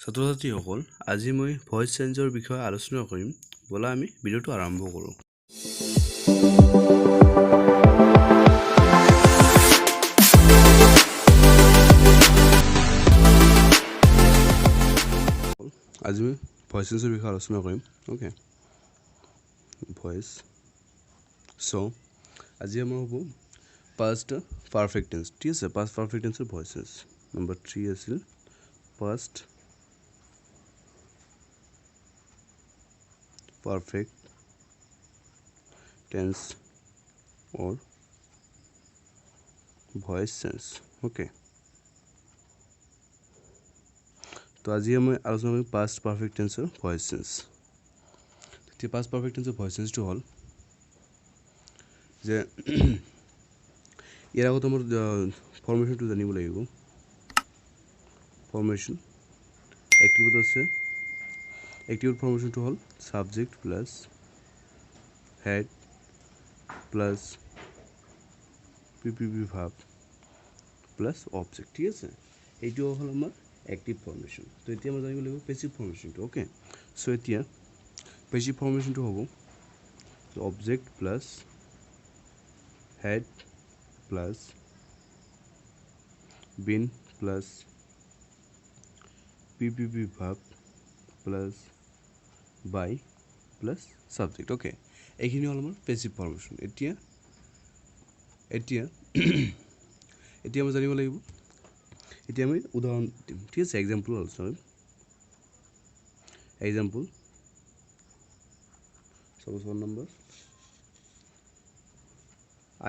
ছাত্ৰ-ছাত্ৰীসকল, আজি মই ভইচ চেঞ্জৰ বিষয়ে আলোচনা কৰিম। ব'লা আমি ভিডিঅ'টো আৰম্ভ কৰোঁ। আজি মই ভইচ চেঞ্জৰ বিষয়ে আলোচনা কৰিম। ওকে, ভইচ আজি আমাৰ হ'ব পাষ্ট পাৰফেক্ট টেন্স। ঠিক আছে, পাষ্ট পাৰফেক্ট টেন্সৰ ভইচ চেঞ্জ। নম্বৰ 3 আছিল past perfect tense or voice sense. Okay, তো আজি আমি আলোচনা কৰিম past perfect tense or voice sense. তো past perfect tense or voice sense টো হ'ল যে ইয়াৰ আগত আমাৰ ফৰ্মেশনটো জানিব লাগিব। ফৰ্মেশন এক্টিভত আছে। এক্টিভত ফৰ্মেশনটো হ'ল subject plus had plus PPP ভাব প্লাস অবজেক্ট। ঠিক আছে, এইটো হ'ল আমাৰ এক্টিভ ফৰ্মেশন। তো এতিয়া আমি জানিব লাগিব পেসিভ ফৰ্মেশনটো। ওকে, সো এতিয়া পেসিভ ফৰ্মেশনটো হ'ব object plus had plus been plus PPP ভাব প্লাস বাই প্লাস সাবজেক্ট। ওকে, এইখিনি হ'ল আমাৰ পেসিভ ফৰ্মেশন। এতিয়া আমি জানিব লাগিব, এতিয়া আমি উদাহৰণ দিম। ঠিক আছে, এক্সাম্পল আলোচনা কৰিম। Example suppose 1 number,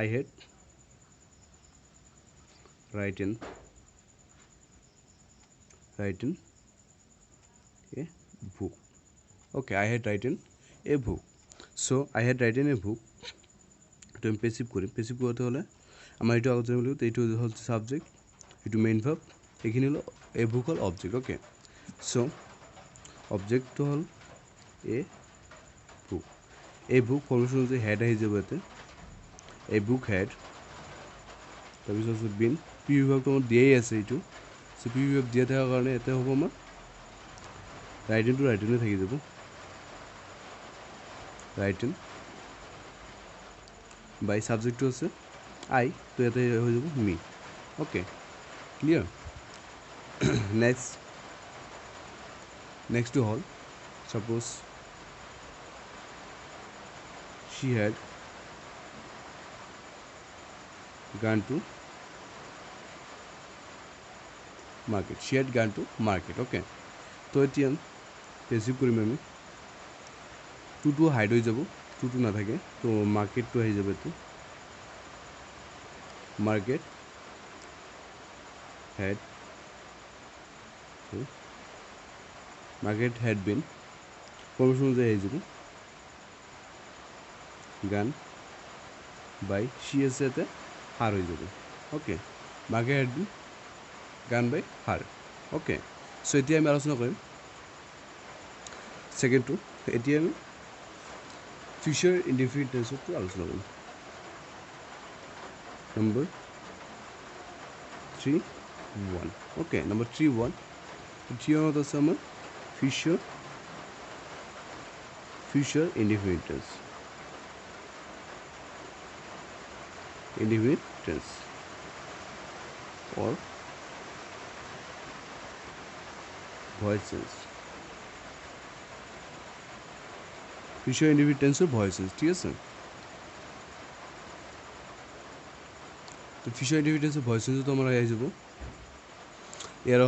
I had written a book. Okay, I had written a book. So I had written a book. তো আমি পেসিভ করি। পেসিভ করতে হলে আমার এটা আগে জানতে হবে, এইটা হচ্ছে সাবজেক্ট, এটা মেইন ভার্ব, এখানে হলো এ বুক হল অবজেক্ট। ওকে, সো অবজেক্ট হল এ বুক। এই বুক ফর্মেশন হচ্ছে হেড আহি যাব ইয়াতে, এই বুক হেড। তাৰপিছত আছে বিন, পি বিভাগটো আমাৰ দিয়েই আছে এইটো। সো পি বিভাগ দিয়া থাকাৰ কাৰণে ইয়াতে হ'ব আমাৰ ৰাইটেনটো ৰাইটেনে থাকি যাব, রাইটেন বাই সাবজেক্টটো আছে আই, তো ইয়াতে হৈ যাব মি। Okay, clear. নেক্সটটো হ'ল suppose she had gone to market. She had gone to market. Okay, তো এতিয়া পেসিভ কৰিম আমি। টুটো হাইড হৈ যাব, টুটো নাথাকে, তো মার্কেটটো আহি যাব। এতে মার্কেট had been ফর্মেশন অনুযায়ী আহি যাব গান বাই শি আছে, এতে হার হয়ে যাব। ওকে, মার্কেট হ্যাড বিন গান বাই হার। ওকে, সো এতিয়া আমি আলোচনা কৰিম সেকেন্ডটো। এতিয়া আমি ফিউচাৰ ইনডিফিনিট টেন্সটো আলোচনা কৰিম। নম্বৰ 3:1। ওকে, নম্বৰ 3:1 আছে আমাৰ future indefinite tense. Indefinite tense or voice sense. Future indefinite tense or voice sense. ঠিক আছে, তো ফিউচাৰ ইনডিফিনিট টেন্স ভইচ চেঞ্জটো আমাৰ আহি যাব। ইয়াৰ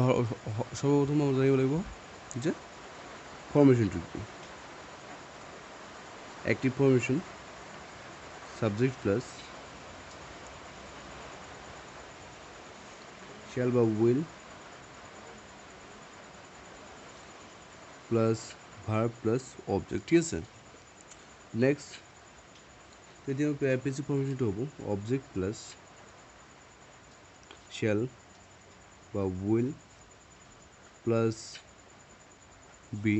সৰ্বপ্ৰথম আমাৰ জানিব লাগিব যে ফৰ্মেশনটো কি। Active formation subject plus shall বা will plus verb plus object. ঠিক আছে, নেক্সট তেতিয়া পেসিভ ফৰ্মেশনটো হ'ব অবজেক্ট প্লাস shall বা will plus be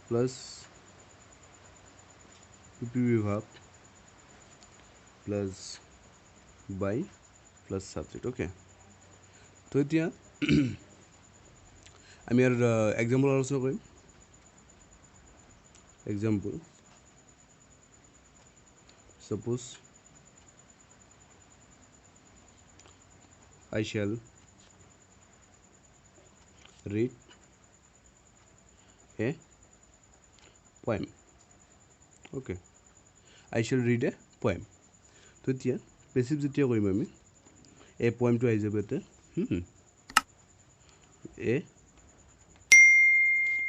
plus PPP verb plus by plus subject. Okay, তো এতিয়া আমি ইয়াৰ এক্সাম্পল আলোচনা কৰিম example suppose I shall read a poem okay I shall read a poem তো এতিয়া পেসিভ যেতিয়া কৰিম আমি এই পয়েমটো আহি যাব এতে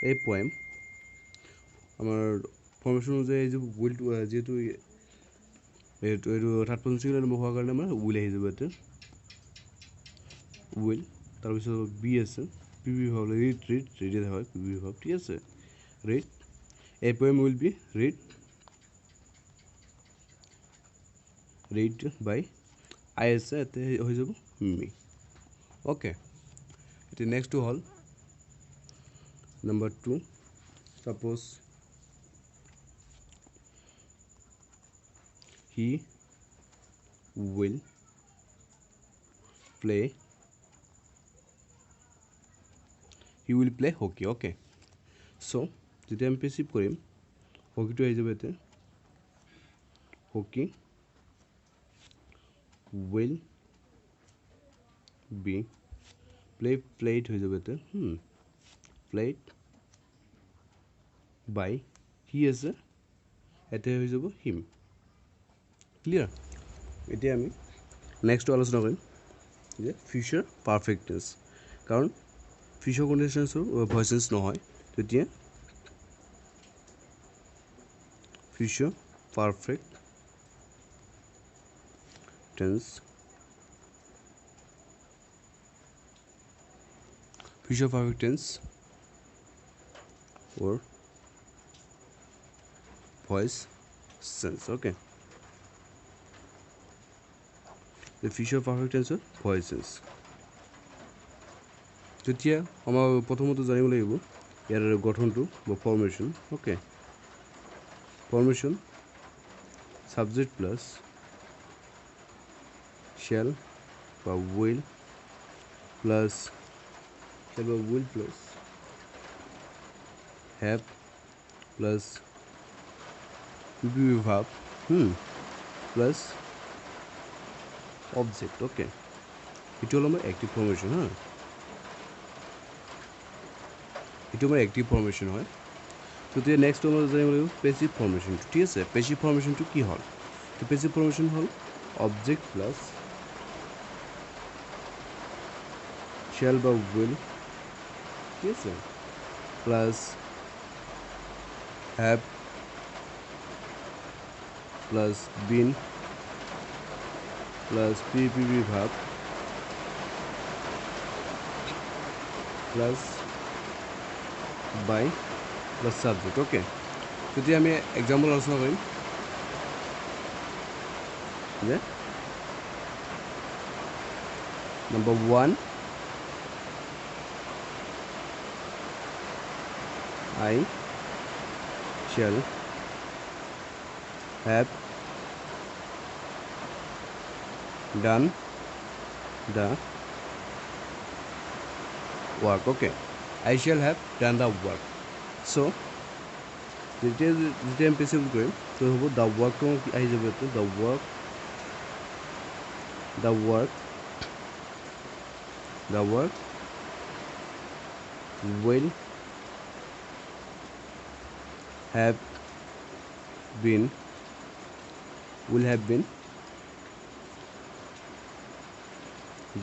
a poem আমাৰ ফৰ্মেশন অনুযায়ী যে উইল যেহেতু এইটো থাৰ্ড পাৰসন সিঙ্গুলাৰ নম্বৰ হোৱাৰ কাৰণে আমাৰ উইল আহি যাব এতে উইল তাৰপিছত বি আছে পিভি ভাব ৰিড হয় পিভি ভাব ঠিক আছে read a poem will be read by I আছে এতে হৈ যাব মি ওকে এটা next hall number 2 suppose he will play hockey okay so যেতিয়া আমি পেসিভ কৰিম হকিটো আহি যাব এতে hockey will be played হৈ যাব এতে played by he আছে এতে হৈ যাব him ক্লিয়াৰ এতিয়া আমি নেক্সট আলোচনা কৰিম যে ফিউচাৰ পাৰফেক্ট টেন্স কাৰণ ফিউচাৰ কন্ডিশনছৰ ভয়েস টেন্স নহয় তেতিয়া future perfect tense or voice sense okay the future perfect tense or voice sense তেতিয়া আমাৰ প্ৰথমতে জানিব লাগিব ইয়াৰ গঠনটো বা formation okay formation subject plus shall বা will plus have plus verb plus object okay এটা হলো আমার অ্যাক্টিভ ফর্মেশন এটা আমার অ্যাক্টিভ ফর্মেশন হয় তো তে নেক্সট আমরা জানিব লাগিব প্যাসিভ ফর্মেশন ঠিক আছে প্যাসিভ ফর্মেশনটো কি হল তো প্যাসিভ ফর্মেশন হল অবজেক্ট প্লাস shall বা will ঠিক আছে plus have plus been plus PPV verb plus by plus subject okay যদি আমি एग्जांपल আলোচনা কৰিম যে number 1 I shall have done the work okay I shall have done the work so যেতিয়া আমি পেসিভ কৰিম তো হ'ব the work তো আহি যাব তো the work will have been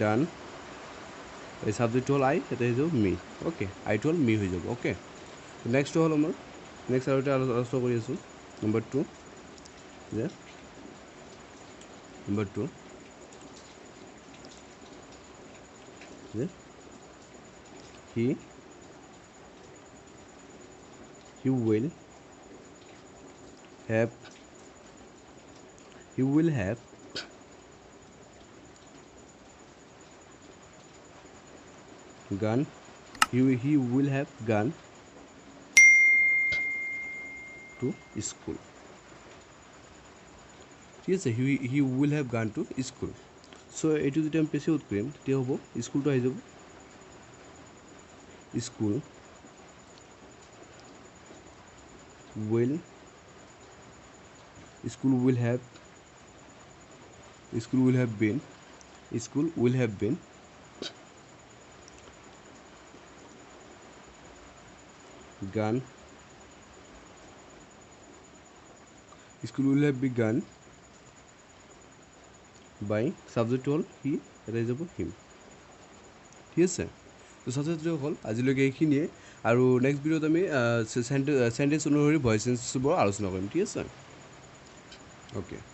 done এই সাবজেক্ট হল I এটা হয়ে যাব মি ওকে I টো হল মি হয়ে যাব ওকে নেক্সট হল আমার নেক্সট আর এটা আলোচনা কৰি আছো নাম্বার 2 যে নাম্বার 2 যে he will have gone he will have gone to school ঠিক আছে he will have gone to school so এইটো যদি আমি পেসিভ কৰিম তেতিয়া হ'ব স্কুলটো আহি যাব school will school will have school will have been school will have been gone school will have begun by subject হ'ল he এটাই যাব him ঠিক আছে তো ছাত্ৰ হ'ল আজিলৈকে এইখিনিয়ে আৰু নেক্সট ভিডিঅ'ত আমি সেন্টেন্স অনুসৰি ভইচ চেঞ্জবোৰ আলোচনা কৰিম ঠিক আছে ওকে